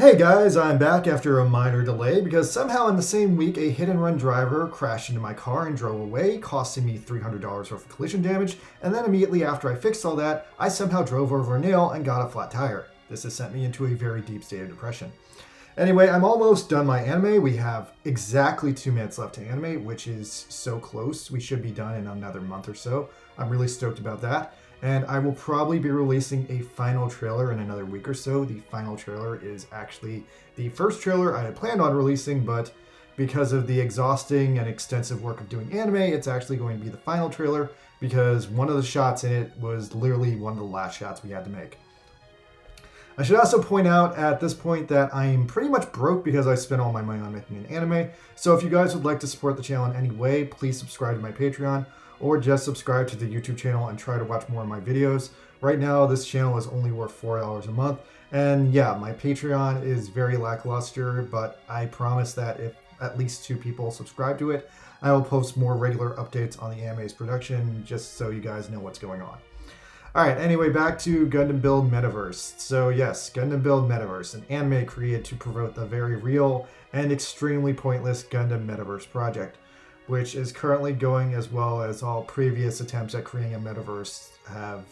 Hey guys, I'm back after a minor delay because somehow in the same week a hit and run driver crashed into my car and drove away, costing me $300 worth of collision damage, and then immediately after I fixed all that, I somehow drove over a nail and got a flat tire. This has sent me into a very deep state of depression. Anyway, I'm almost done my anime. We have exactly 2 minutes left to animate, which is so close. We should be done in another month or so. I'm really stoked about that. And I will probably be releasing a final trailer in another week or so. The final trailer is actually the first trailer I had planned on releasing, but because of the exhausting and extensive work of doing anime, it's actually going to be the final trailer because one of the shots in it was literally one of the last shots we had to make. I should also point out at this point that I'm pretty much broke because I spent all my money on making an anime. So if you guys would like to support the channel in any way, please subscribe to my Patreon or just subscribe to the YouTube channel and try to watch more of my videos. Right now, this channel is only worth $4 a month. And yeah, my Patreon is very lackluster, but I promise that if at least 2 people subscribe to it, I will post more regular updates on the anime's production just so you guys know what's going on. Alright, anyway, back to Gundam Build Metaverse. So yes, Gundam Build Metaverse, an anime created to promote the very real and extremely pointless Gundam Metaverse project, which is currently going as well as all previous attempts at creating a metaverse have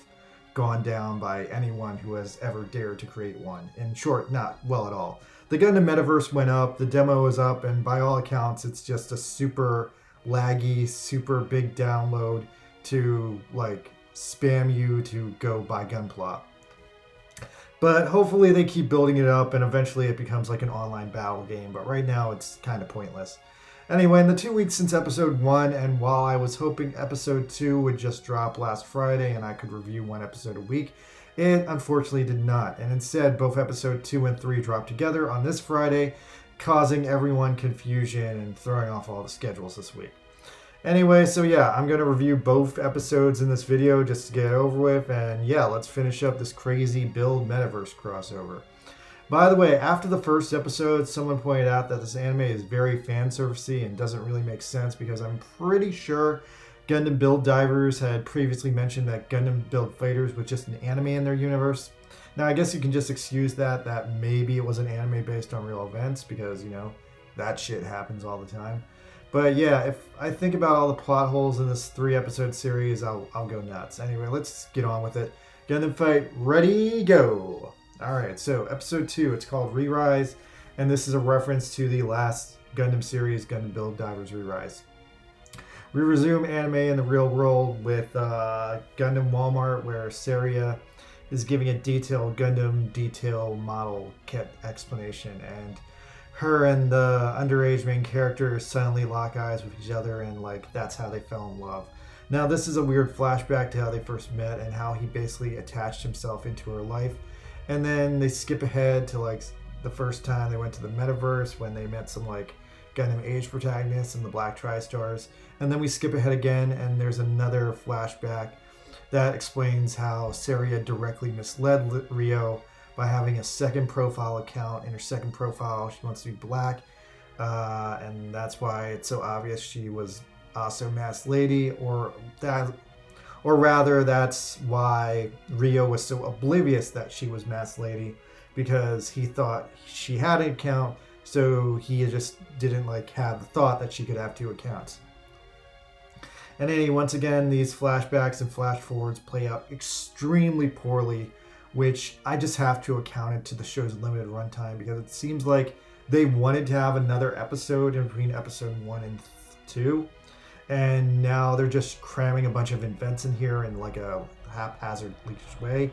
gone down by anyone who has ever dared to create one. In short, not well at all. The Gundam Metaverse went up, the demo is up, and by all accounts, it's just a super laggy, super big download to like spam you to go buy Gunpla. But hopefully they keep building it up and eventually it becomes like an online battle game, but right now it's kind of pointless. Anyway, in the 2 weeks since episode 1, and while I was hoping episode 2 would just drop last Friday and I could review 1 episode a week, it unfortunately did not. And instead, both episode 2 and 3 dropped together on this Friday, causing everyone confusion and throwing off all the schedules this week. Anyway, so yeah, I'm going to review both episodes in this video just to get it over with, and yeah, let's finish up this crazy Build Metaverse crossover. By the way, after the first episode, someone pointed out that this anime is very fan servicey and doesn't really make sense because I'm pretty sure Gundam Build Divers had previously mentioned that Gundam Build Fighters was just an anime in their universe. Now, I guess you can just excuse that maybe it was an anime based on real events because, you know, that shit happens all the time. But yeah, if I think about all the plot holes in this 3-episode series, I'll go nuts. Anyway, let's get on with it. Gundam Fight, ready, go! Alright, so episode 2, it's called Re-Rise, and this is a reference to the last Gundam series, Gundam Build Divers Re-Rise. We resume anime in the real world with Gundam Walmart, where Saria is giving a detailed Gundam detail model kit explanation, and her and the underage main character suddenly lock eyes with each other, and like that's how they fell in love. Now this is a weird flashback to how they first met and how he basically attached himself into her life. And then they skip ahead to like the first time they went to the Metaverse when they met some like Gundam Age protagonists and the Black Tri-Stars. And then we skip ahead again and there's another flashback that explains how Saria directly misled Rio by having a second profile account. In her second profile, she wants to be black. And that's why it's so obvious she was also Masked Lady, or rather, that's why Rio was so oblivious that she was Masked Lady, because he thought she had an account, so he just didn't like have the thought that she could have 2 accounts. And anyway, once again, these flashbacks and flash forwards play out extremely poorly, which I just have to account it to the show's limited runtime, because it seems like they wanted to have another episode in between episode 1 and 2. And now they're just cramming a bunch of events in here in like a haphazard way.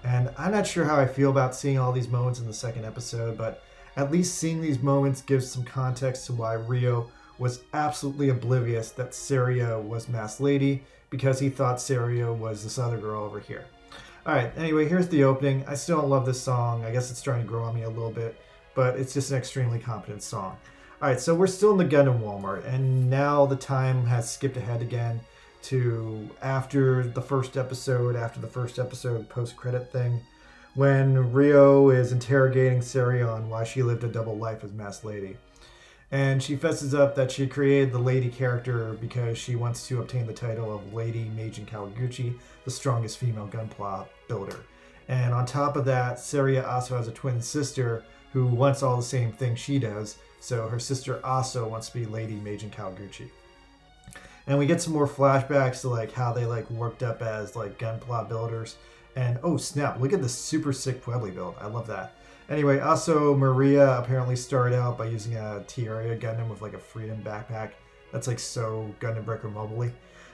And I'm not sure how I feel about seeing all these moments in the second episode, but at least seeing these moments gives some context to why Rio was absolutely oblivious that Saria was Masked Lady, because he thought Saria was this other girl over here. Alright, anyway, here's the opening. I still don't love this song. I guess it's starting to grow on me a little bit, but it's just an extremely competent song. Alright, so we're still in the Gundam Walmart, and now the time has skipped ahead again to after the first episode post-credit thing, when Rio is interrogating Saria on why she lived a double life as Masked Lady. And she fesses up that she created the lady character because she wants to obtain the title of Lady Meijin Kawaguchi, the strongest female Gunpla builder. And on top of that, Saria also has a twin sister who wants all the same thing she does. So her sister also wants to be Lady Meijin Kawaguchi. And we get some more flashbacks to like how they like worked up as like Gunpla builders. And oh snap, look at this super sick Puebli build. I love that. Anyway, also Maria apparently started out by using a T-Area Gundam with like a Freedom backpack. That's like so Gundam Breaker mobily.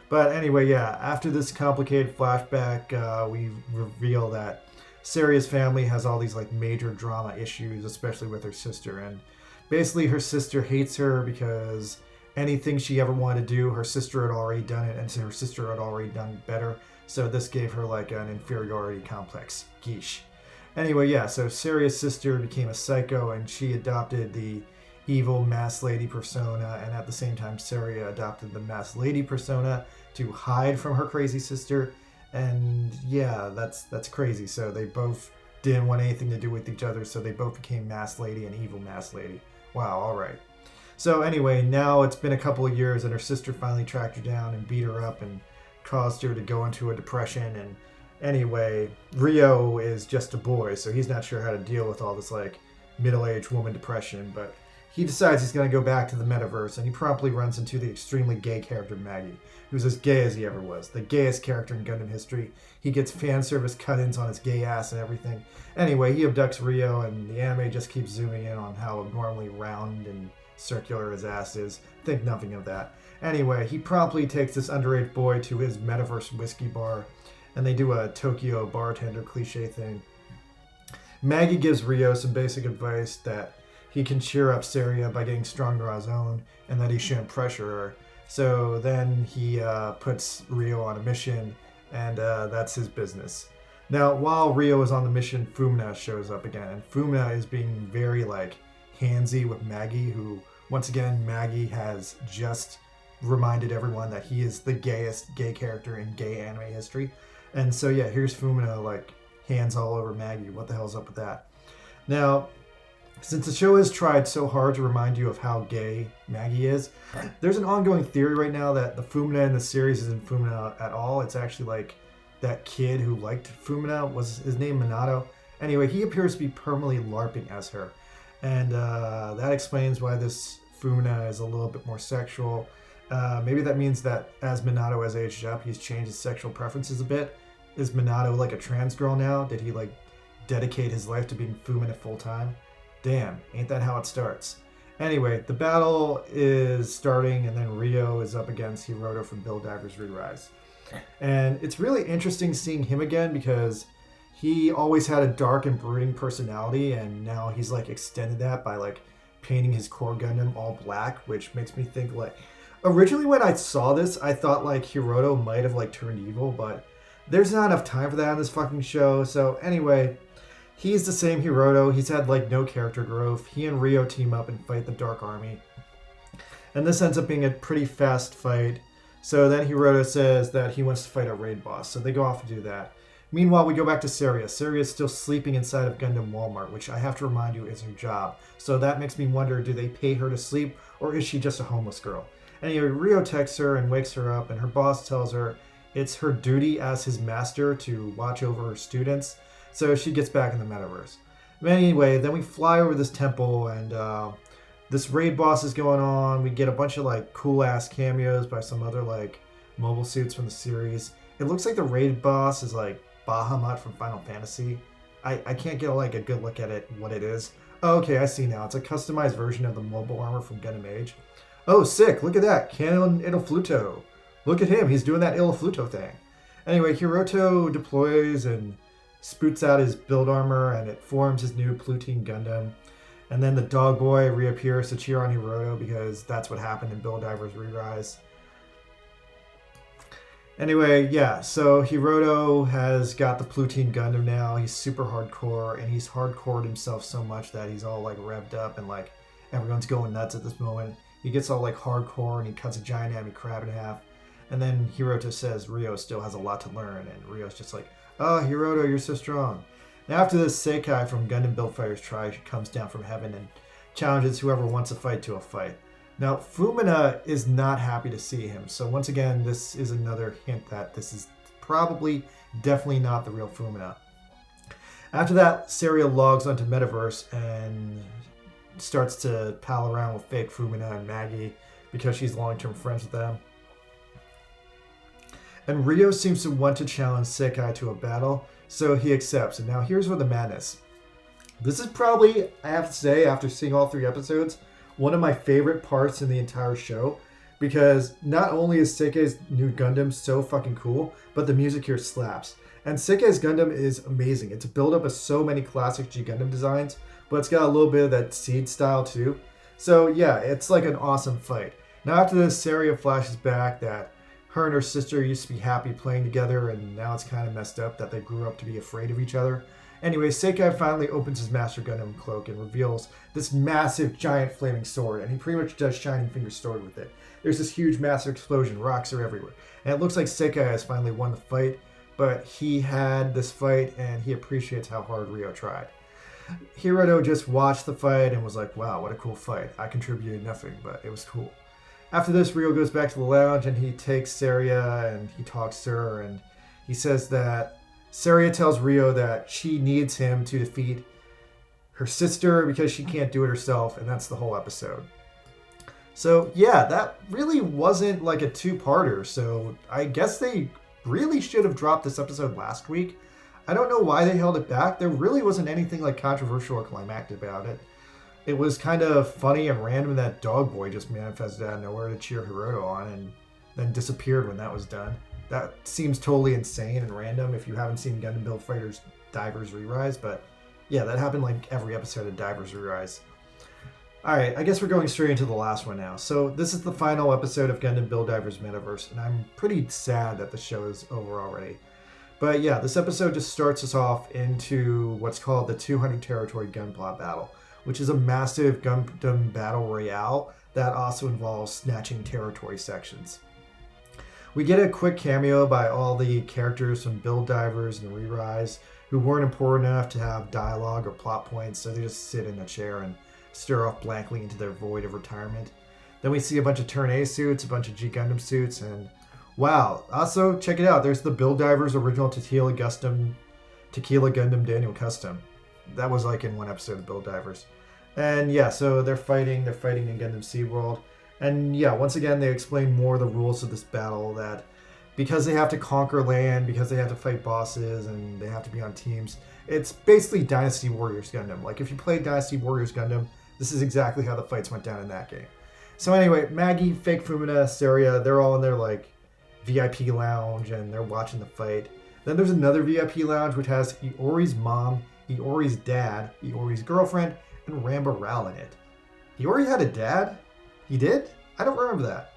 But anyway, yeah, after this complicated flashback, we reveal that Saria's family has all these like major drama issues, especially with her sister. And basically her sister hates her because anything she ever wanted to do, her sister had already done it, and her sister had already done better. So this gave her like an inferiority complex. Geesh. Anyway, yeah, so Saria's sister became a psycho and she adopted the evil masked lady persona, and at the same time Saria adopted the masked lady persona to hide from her crazy sister. And yeah, that's crazy. So they both didn't want anything to do with each other, so they both became masked lady and evil masked lady. Wow, alright. So anyway, now it's been a couple of years and her sister finally tracked her down and beat her up and caused her to go into a depression. And anyway, Rio is just a boy, so he's not sure how to deal with all this like middle-aged woman depression, but he decides he's going to go back to the metaverse, and he promptly runs into the extremely gay character Maggie, who's as gay as he ever was, the gayest character in Gundam history. He gets fan service cut-ins on his gay ass and everything. Anyway, he abducts Rio, and the anime just keeps zooming in on how abnormally round and circular his ass is. Think nothing of that. Anyway, he promptly takes this underage boy to his metaverse whiskey bar, and they do a Tokyo bartender cliche thing. Maggie gives Rio some basic advice that he can cheer up Saria by getting stronger on his own, and that he shouldn't pressure her. So then he puts Rio on a mission, and that's his business. Now, while Rio is on the mission, Fumina shows up again, and Fumina is being very like handsy with Maggie, who once again Maggie has just reminded everyone that he is the gayest gay character in gay anime history. And so yeah, here's Fumina like hands all over Maggie. What the hell's up with that? Now, since the show has tried so hard to remind you of how gay Maggie is, there's an ongoing theory right now that the Fumina in the series isn't Fumina at all. It's actually like that kid who liked Fumina, was his name Minato? Anyway, he appears to be permanently LARPing as her. And that explains why this Fumina is a little bit more sexual. Maybe that means that as Minato has aged up, he's changed his sexual preferences a bit. Is Minato like a trans girl now? Did he like dedicate his life to being Fumina full time? Damn, ain't that how it starts? Anyway, the battle is starting, and then Rio is up against Hiroto from Build Divers Re-Rise. And it's really interesting seeing him again because he always had a dark and brooding personality, and now he's like extended that by like painting his core Gundam all black, which makes me think like originally when I saw this, I thought like Hiroto might have like turned evil, but there's not enough time for that in this fucking show. So anyway, he's the same Hiroto. He's had like no character growth. He and Rio team up and fight the Dark Army. And this ends up being a pretty fast fight. So then Hiroto says that he wants to fight a raid boss. So they go off to do that. Meanwhile, we go back to Saria. Saria is still sleeping inside of Gundam Walmart, which I have to remind you is her job. So that makes me wonder, do they pay her to sleep, or is she just a homeless girl? Anyway, Rio texts her and wakes her up, and her boss tells her it's her duty as his master to watch over her students. So she gets back in the metaverse. But anyway, then we fly over this temple, and this raid boss is going on. We get a bunch of like cool ass cameos by some other like mobile suits from the series. It looks like the raid boss is like Bahamut from Final Fantasy. I can't get like a good look at it, what it is. Oh, okay, I see now. It's a customized version of the mobile armor from Gundam Age. Oh, sick! Look at that, Canon Ilfluto. Look at him, he's doing that Ilfluto thing. Anyway, Hiroto deploys and spoots out his build armor, and it forms his new Plutine Gundam. And then the dog boy reappears to cheer on Hiroto because that's what happened in Build Divers Re-Rise. Anyway, yeah, so Hiroto has got the Plutine Gundam now. He's super hardcore, and he's hardcored himself so much that he's all like revved up, and like everyone's going nuts at this moment. He gets all like hardcore, and he cuts a giant enemy crab in half. And then Hiroto says Rio still has a lot to learn, and Rio's just like, oh, Hiroto, you're so strong. Now after this, Seikai from Gundam Build Fighters Tri comes down from heaven and challenges whoever wants a fight to a fight. Now, Fumina is not happy to see him, so once again, this is another hint that this is probably, definitely not the real Fumina. After that, Saria logs onto Metaverse and starts to pal around with fake Fumina and Maggie because she's long-term friends with them. And Rio seems to want to challenge Sekai to a battle, so he accepts. And now here's where the madness. This is probably, I have to say, after seeing all 3 episodes, one of my favorite parts in the entire show. Because not only is Sekei's new Gundam so fucking cool, but the music here slaps. And Sekei's Gundam is amazing. It's a build-up of so many classic G Gundam designs, but it's got a little bit of that Seed style too. So yeah, it's like an awesome fight. Now after this, Saria flashes back that her and her sister used to be happy playing together, and now it's kind of messed up that they grew up to be afraid of each other. Anyway, Sekai finally opens his Master Gundam cloak and reveals this massive, giant flaming sword, and he pretty much does Shining Finger sword with it. There's this huge, massive explosion, rocks are everywhere, and it looks like Sekai has finally won the fight, but he had this fight, and he appreciates how hard Rio tried. Hiroto just watched the fight and was like, wow, what a cool fight. I contributed nothing, but it was cool. After this, Rio goes back to the lounge, and he takes Saria, and he talks to her, and he says that Saria tells Rio that she needs him to defeat her sister because she can't do it herself, and that's the whole episode. So yeah, that really wasn't like a 2-parter, so I guess they really should have dropped this episode last week. I don't know why they held it back. There really wasn't anything like controversial or climactic about it. It was kind of funny and random that Dog Boy just manifested out of nowhere to cheer Hiroto on and then disappeared when that was done. That seems totally insane and random if you haven't seen Gundam Build Fighters Divers Re-Rise, but yeah, that happened like every episode of Divers Re-Rise. Alright, I guess we're going straight into the last one now. So this is the final episode of Gundam Build Divers Metaverse, and I'm pretty sad that the show is over already. But yeah, this episode just starts us off into what's called the 200 Territory Gunpla Battle, which is a massive Gundam battle royale that also involves snatching territory sections. We get a quick cameo by all the characters from Build Divers and Re-Rise who weren't important enough to have dialogue or plot points, so they just sit in a chair and stare off blankly into their void of retirement. Then we see a bunch of Turn A suits, a bunch of G Gundam suits, and wow. Also, check it out. There's the Build Divers original Tequila Gundam Daniel Custom. That was like in one episode of Build Divers. And yeah, so they're fighting in Gundam SeaWorld. And yeah, once again, they explain more of the rules of this battle, that because they have to conquer land, because they have to fight bosses, and they have to be on teams, it's basically Dynasty Warriors Gundam. Like, if you played Dynasty Warriors Gundam, this is exactly how the fights went down in that game. So anyway, Maggie, Fake Fumina, Saria, they're all in their, like, VIP lounge, and they're watching the fight. Then there's another VIP lounge, which has Iori's mom, Iori's dad, Iori's girlfriend, and Ramba Ral in it. Iori had a dad? He did? I don't remember that.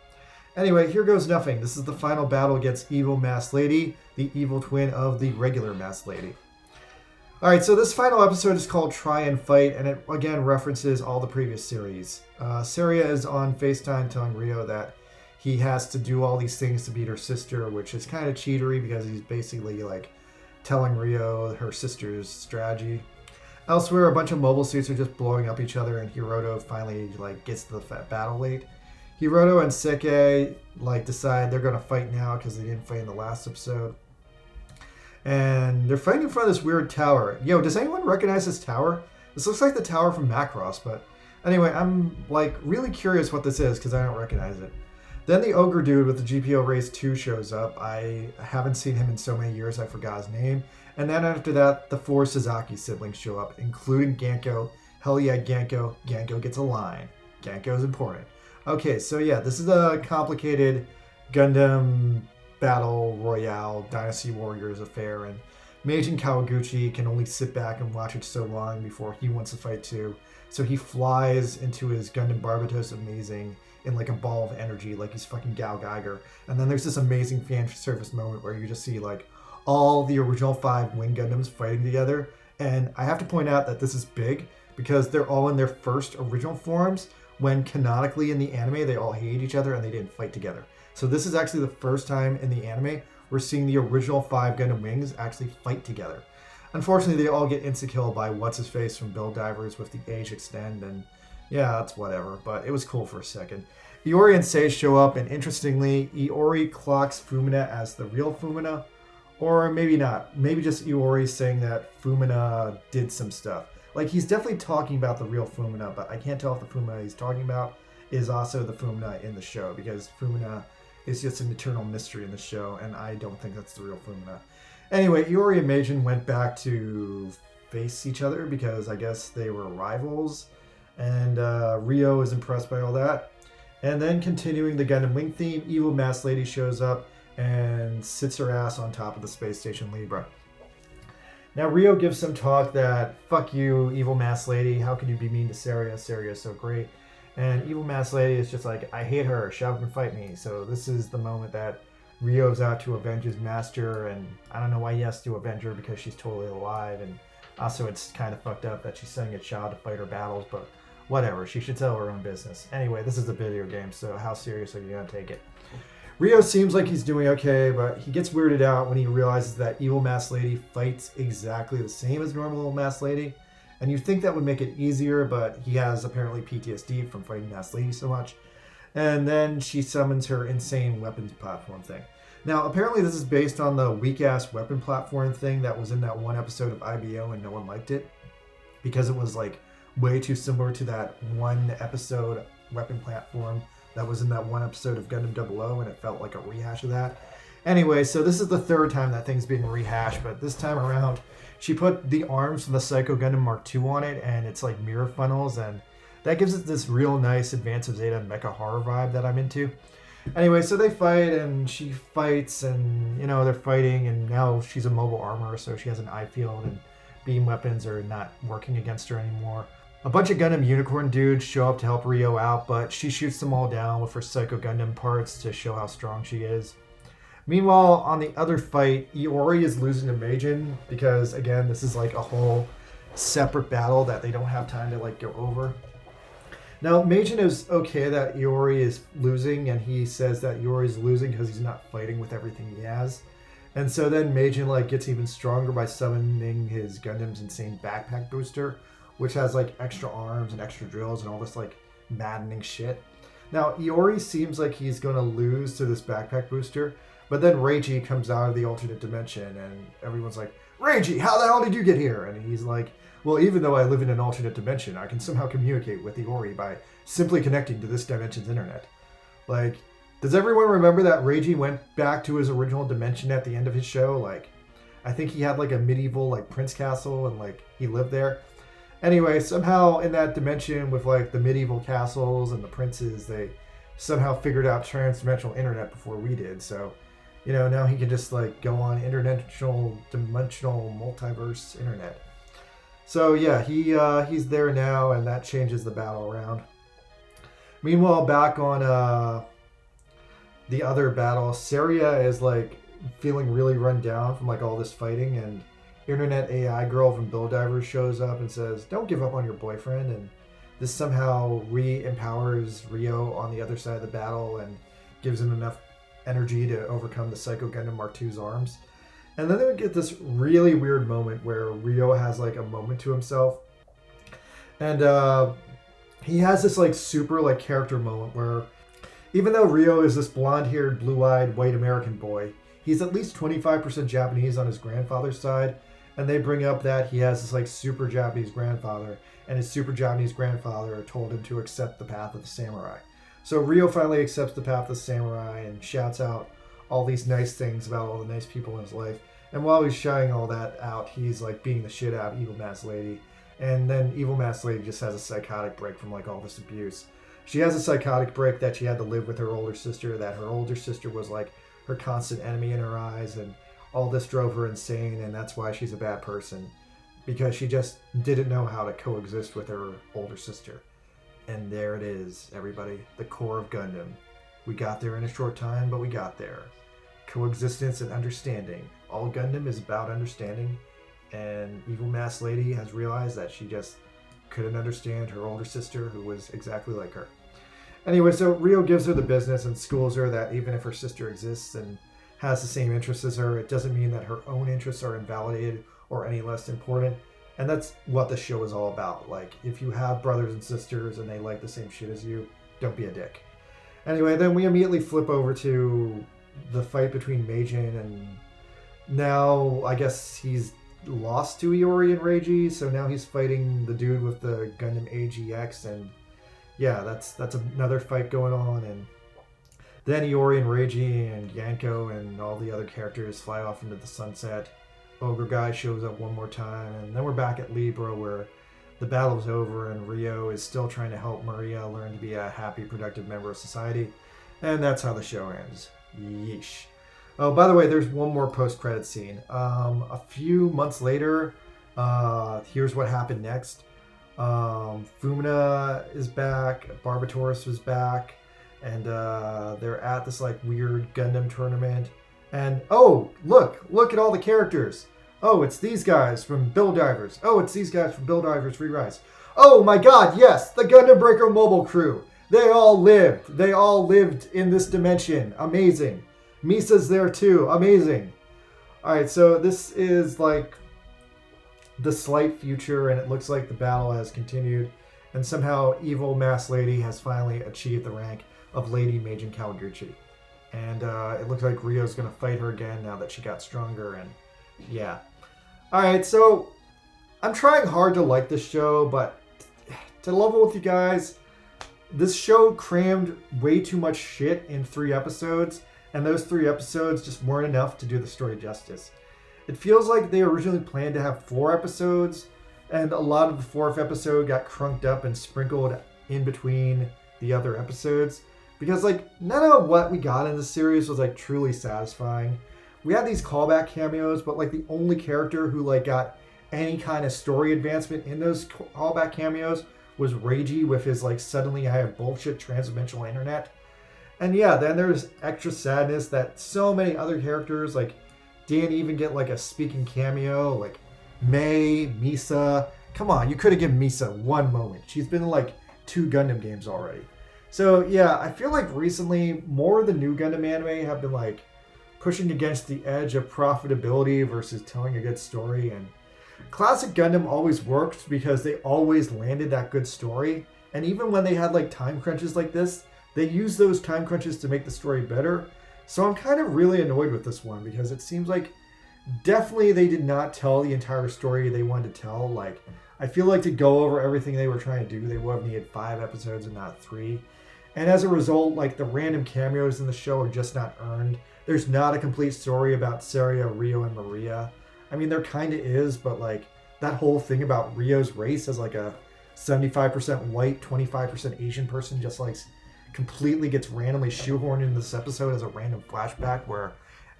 Anyway, here goes nothing. This is the final battle against Evil Masked Lady, the evil twin of the regular Masked Lady. Alright, so this final episode is called Try and Fight, and it again references all the previous series. Saria is on FaceTime telling Rio that he has to do all these things to beat her sister, which is kind of cheatery because he's basically like telling Rio her sister's strategy. Elsewhere, a bunch of mobile suits are just blowing up each other, and Hiroto finally like gets to the battle late. Hiroto and Sekei like decide they're gonna fight now because they didn't fight in the last episode. And they're fighting in front of this weird tower. Yo, does anyone recognize this tower? This looks like the tower from Macross, but anyway, I'm like really curious what this is because I don't recognize it. Then the ogre dude with the GPO Race 2 shows up. I haven't seen him in so many years, I forgot his name. And then after that, the 4 Sasaki siblings show up, including Ganko. Hell yeah, Ganko. Ganko gets a line. Ganko is important. Okay, so yeah, this is a complicated Gundam Battle Royale Dynasty Warriors affair, and Meijin Kawaguchi can only sit back and watch it so long before he wants to fight too. So he flies into his Gundam Barbatos Amazing in like a ball of energy, like he's fucking Gal Geiger. And then there's this amazing fan service moment where you just see like all the original 5 Wing Gundams fighting together. And I have to point out that this is big because they're all in their first original forms, when canonically in the anime they all hate each other and they didn't fight together. So this is actually the first time in the anime we're seeing the original 5 Gundam Wings actually fight together. Unfortunately, they all get insta-killed by What's-His-Face from Build Divers with the age extend, and yeah, that's whatever, but it was cool for a second. Iori and Sei show up, and interestingly, Iori clocks Fumina as the real Fumina. Or maybe not. Maybe just Iori saying that Fumina did some stuff. Like, he's definitely talking about the real Fumina, but I can't tell if the Fumina he's talking about is also the Fumina in the show, because Fumina is just an eternal mystery in the show, and I don't think that's the real Fumina. Anyway, Iori and Meijin went back to face each other because I guess they were rivals, and Rio is impressed by all that. And then continuing the Gundam Wing theme, Evil Mask Lady shows up and sits her ass on top of the space station Libra. Now Rio gives some talk that, fuck you, Evil Mask Lady, how can you be mean to Saria? Saria is so great. And Evil Mask Lady is just like, I hate her, shove and fight me. So this is the moment that Rio's out to avenge his master, and I don't know why he has to avenge her because she's totally alive, and also it's kind of fucked up that she's sending a child to fight her battles, but whatever, she should tell her own business. Anyway, this is a video game, so how serious are you gonna take it? Rio seems like he's doing okay, but he gets weirded out when he realizes that Evil Mask Lady fights exactly the same as normal Mask Lady. And you'd think that would make it easier, but he has apparently PTSD from fighting Mask Lady so much. And then she summons her insane weapons platform thing. Now, apparently this is based on the weak-ass weapon platform thing that was in that one episode of IBO and no one liked it. Because it was like way too similar to that one episode weapon platform that was in that one episode of Gundam 00, and it felt like a rehash of that. Anyway, so this is the third time that thing's being rehashed, but this time around, she put the arms from the Psycho Gundam Mark II on it, and it's like mirror funnels, and that gives it this real nice Advance of Zeta mecha horror vibe that I'm into. Anyway, so they fight, and she fights, and, you know, they're fighting, and now she's a mobile armor, so she has an eye field, and beam weapons are not working against her anymore. A bunch of Gundam Unicorn dudes show up to help Rio out, but she shoots them all down with her Psycho Gundam parts to show how strong she is. Meanwhile, on the other fight, Iori is losing to Meijin because, again, this is like a whole separate battle that they don't have time to like go over. Now, Meijin is okay that Iori is losing, and he says that Iori is losing because he's not fighting with everything he has. And so then Meijin like gets even stronger by summoning his Gundam's insane backpack booster, which has like extra arms and extra drills and all this like maddening shit. Now, Iori seems like he's going to lose to this backpack booster, but then Reiji comes out of the alternate dimension, and everyone's like, Reiji, how the hell did you get here? And he's like, well, even though I live in an alternate dimension, I can somehow communicate with Iori by simply connecting to this dimension's internet. Like, does everyone remember that Reiji went back to his original dimension at the end of his show? Like, I think he had like a medieval like prince castle, and like he lived there. Anyway, somehow in that dimension with like the medieval castles and the princes, they somehow figured out transdimensional internet before we did. So, you know, now he can just like go on dimensional multiverse internet. So yeah, he's there now, and that changes the battle around. Meanwhile, back on the other battle, Saria is like feeling really run down from like all this fighting, and Internet AI girl from Bill Divers shows up and says, don't give up on your boyfriend, and this somehow re-empowers Rio on the other side of the battle and gives him enough energy to overcome the Psycho Gundam Mark II's arms. And then we get this really weird moment where Rio has like a moment to himself, and he has this like super like character moment where even though Rio is this blonde-haired, blue-eyed, white American boy, he's at least 25% Japanese on his grandfather's side, and they bring up that he has this like super Japanese grandfather, and his super Japanese grandfather told him to accept the path of the samurai. So Rio finally accepts the path of the samurai and shouts out all these nice things about all the nice people in his life. And while he's shouting all that out, he's like beating the shit out of Evil Mask Lady. And then Evil Mask Lady just has a psychotic break from like all this abuse. She has a psychotic break that she had to live with her older sister, that her older sister was like her constant enemy in her eyes, and all this drove her insane, and that's why she's a bad person, because she just didn't know how to coexist with her older sister. And there it is, everybody, the core of Gundam. We got there in a short time, but we got there. Coexistence and understanding. All Gundam is about understanding, and Evil Mask Lady has realized that she just couldn't understand her older sister, who was exactly like her. Anyway, so Rio gives her the business and schools her that even if her sister exists and has the same interests as her, it doesn't mean that her own interests are invalidated or any less important. And that's what the show is all about. Like, if you have brothers and sisters and they like the same shit as you, don't be a dick. Anyway, then we immediately flip over to the fight between Meijin and Now, I guess he's lost to Iori and Reiji, so now he's fighting the dude with the Gundam AGX, and yeah, that's another fight going on, and then Iori and Reiji and Yanko and all the other characters fly off into the sunset. Ogre guy shows up one more time, and then we're back at Libra where the battle's over and Rio is still trying to help Maria learn to be a happy, productive member of society. And that's how the show ends. Yeesh. Oh, by the way, there's one more post-credit scene. A few months later, here's what happened next. Fumina is back, Barbatorus was back, and they're at this like weird Gundam tournament. And oh, look at all the characters. Oh, it's these guys from Build Divers. Oh, it's these guys from Build Divers Re-Rise. Oh my god, yes, the Gundam Breaker mobile crew. They all lived. They all lived in this dimension. Amazing. Misa's there too. Amazing. Alright, so this is like the slight future, and it looks like the battle has continued, and somehow evil Mass Lady has finally achieved the rank of Lady Majin Kawaguchi. And it looks like Rio's going to fight her again now that she got stronger, and yeah. Alright, so I'm trying hard to like this show, but to level with you guys, this show crammed way too much shit in 3 episodes, and those 3 episodes just weren't enough to do the story justice. It feels like they originally planned to have 4 episodes, and a lot of the 4th episode got crunked up and sprinkled in between the other episodes, because like none of what we got in the series was like truly satisfying. We had these callback cameos, but like the only character who like got any kind of story advancement in those callback cameos was Reiji with his like suddenly I have bullshit transdimensional internet. And yeah, then there's extra sadness that so many other characters like didn't even get like a speaking cameo, like Mei, Misa. Come on, you could have given Misa one moment. She's been in like 2 Gundam games already. So yeah, I feel like recently more of the new Gundam anime have been like pushing against the edge of profitability versus telling a good story, and classic Gundam always worked because they always landed that good story, and even when they had like time crunches like this, they used those time crunches to make the story better. So I'm kind of really annoyed with this one because it seems like definitely they did not tell the entire story they wanted to tell. Like, I feel like to go over everything they were trying to do, they would have needed 5 episodes and not 3. And as a result, like the random cameos in the show are just not earned. There's not a complete story about Saria, Rio, and Maria. I mean, there kind of is, but like that whole thing about Rio's race as like a 75% white, 25% Asian person just like completely gets randomly shoehorned into this episode as a random flashback, where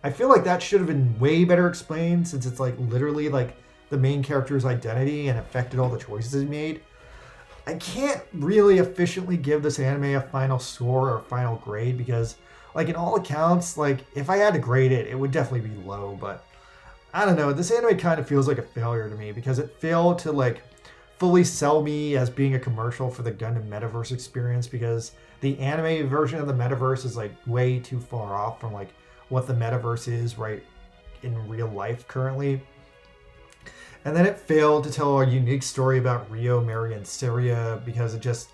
I feel like that should have been way better explained, since it's like literally like the main character's identity and affected all the choices he made. I can't really efficiently give this anime a final score or final grade because like in all accounts, like if I had to grade it, it would definitely be low, but I don't know. This anime kind of feels like a failure to me because it failed to like fully sell me as being a commercial for the Gundam Metaverse experience, because the anime version of the Metaverse is like way too far off from like what the Metaverse is right in real life currently. And then it failed to tell a unique story about Rio, Mary, and Saria because it just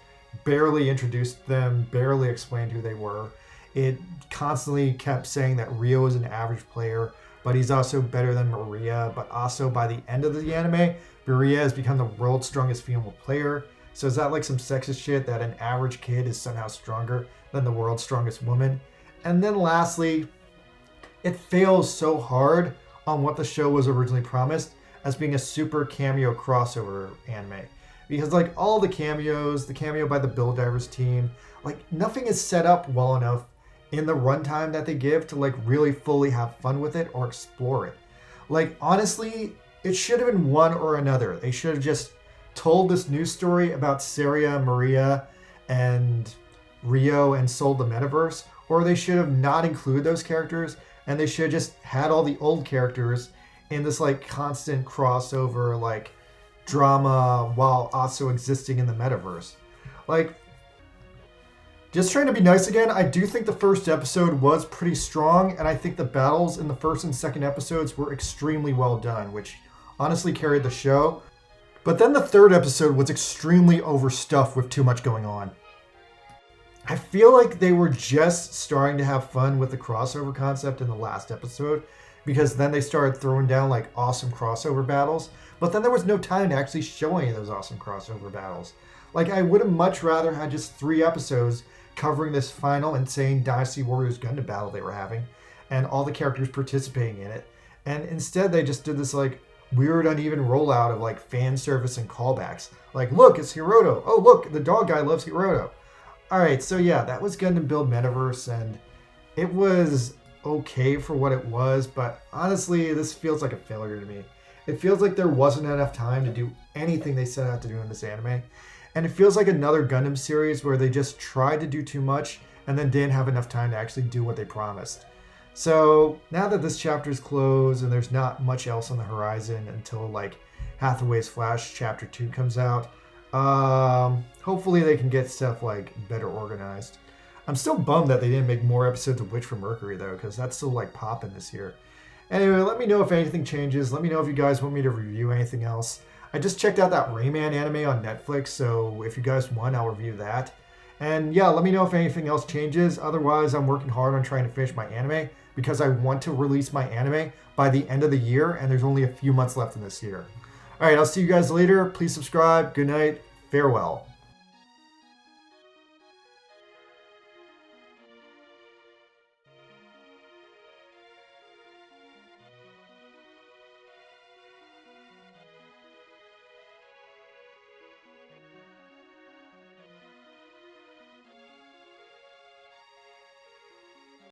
barely introduced them, barely explained who they were. It constantly kept saying that Rio is an average player, but he's also better than Maria. But also by the end of the anime, Maria has become the world's strongest female player. So is that like some sexist shit that an average kid is somehow stronger than the world's strongest woman? And then lastly, it fails so hard on what the show was originally promised as being a super cameo crossover anime. Because like all the cameos, the cameo by the Build Divers team, like nothing is set up well enough in the runtime that they give to like really fully have fun with it or explore it. Like honestly, it should have been one or another. They should have just told this new story about Saria, Maria, and Rio and sold the Metaverse, or they should have not included those characters and they should have just had all the old characters in this like constant crossover like drama while also existing in the Metaverse. Like, just trying to be nice again, I do think the first episode was pretty strong, and I think the battles in the first and second episodes were extremely well done, which honestly carried the show. But then the third episode was extremely overstuffed with too much going on. I feel like they were just starting to have fun with the crossover concept in the last episode, because then they started throwing down like awesome crossover battles, but then there was no time to actually show any of those awesome crossover battles. Like, I would have much rather had just 3 episodes covering this final insane Dynasty Warriors Gundam battle they were having and all the characters participating in it. And instead they just did this like weird uneven rollout of like fan service and callbacks. Like, look, it's Hiroto. Oh, look, the dog guy loves Hiroto. All right, so yeah, that was Gundam Build Metaverse, and it was okay for what it was, but honestly, this feels like a failure to me. It feels like there wasn't enough time to do anything they set out to do in this anime. And it feels like another Gundam series where they just tried to do too much and then didn't have enough time to actually do what they promised. So now that this chapter is closed and there's not much else on the horizon until like Hathaway's Flash Chapter 2 comes out, hopefully they can get stuff like better organized. I'm still bummed that they didn't make more episodes of Witch from Mercury though, because that's still like popping this year. Anyway, let me know if anything changes. Let me know if you guys want me to review anything else. I just checked out that Rayman anime on Netflix, so if you guys want, I'll review that. And yeah, let me know if anything else changes. Otherwise, I'm working hard on trying to finish my anime because I want to release my anime by the end of the year, and there's only a few months left in this year. All right, I'll see you guys later. Please subscribe. Good night. Farewell.